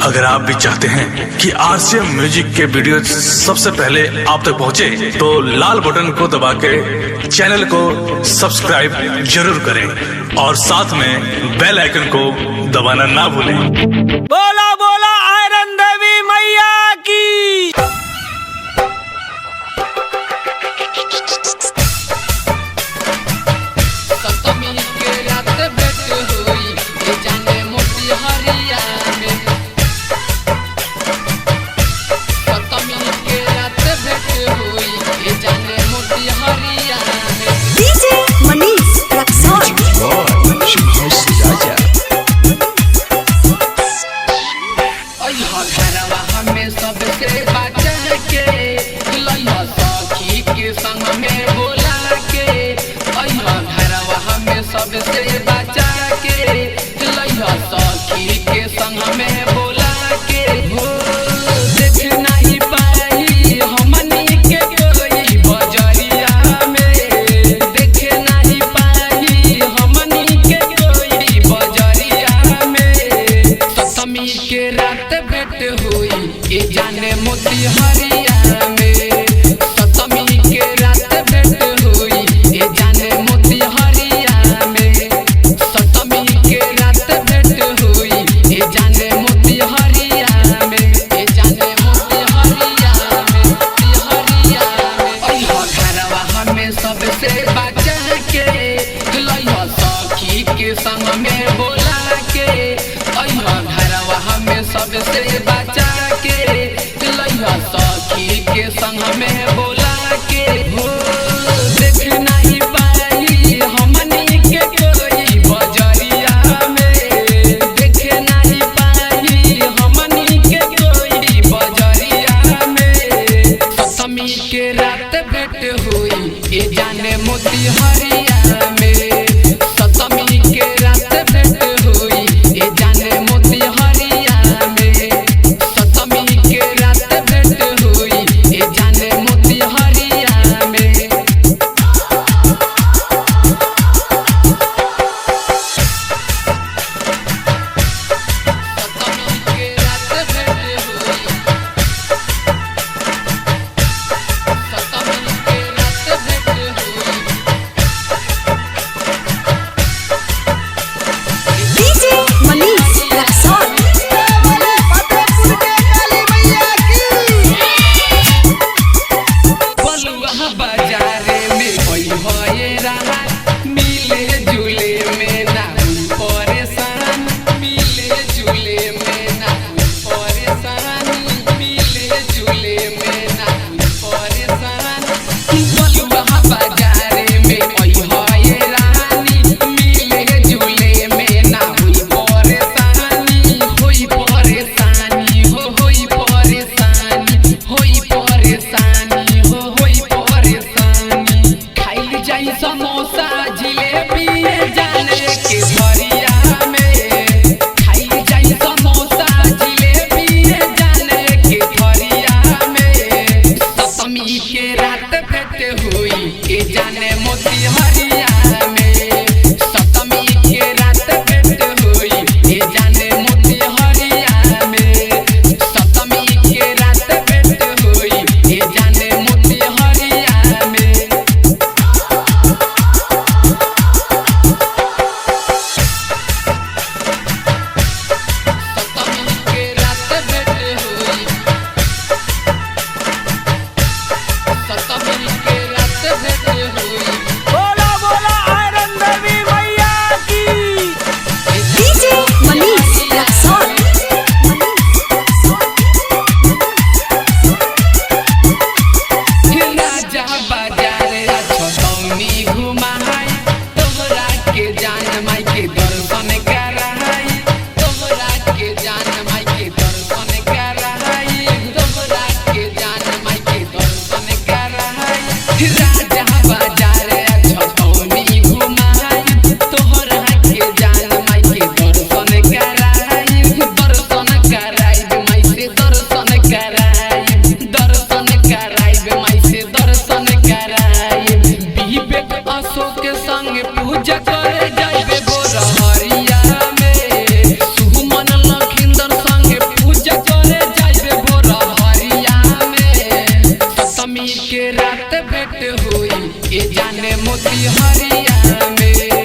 अगर आप भी चाहते हैं कि आरसीएम म्यूजिक के वीडियो सबसे पहले आप तक पहुंचे, तो लाल बटन को दबा के चैनल को सब्सक्राइब जरूर करें और साथ में बेल आइकन को दबाना ना भूलें। बोला बोला आयरन देवी मैया की। सबसे बचा के लइहा सखी के संग में बोला के हो देख नहीं पाई हमनी के कोई बजरिया में, देख नहीं पाई हमनी के कोई बजरिया में। सतमी के रात भेंट हुई ये जाने मोतिहारिया में, सतमी के रात भेंट हुई ये जाने मोतिहारिया संग में बोला के अइहा घरवा हमें सबसे बचा के लइहा सखी के संग में बोला के हो देख नहीं पाई हमनी के कोई बजरिया में, देख नहीं पाई हमनी के कोई बजरिया में। सतमी के रात भेंट हुई ये जाने मोतिहारिया में, जाने मोतिहारिया में, सतमी के रात भेंट हुई ये जाने भेंट हुई ये जाने मोती हरिया में।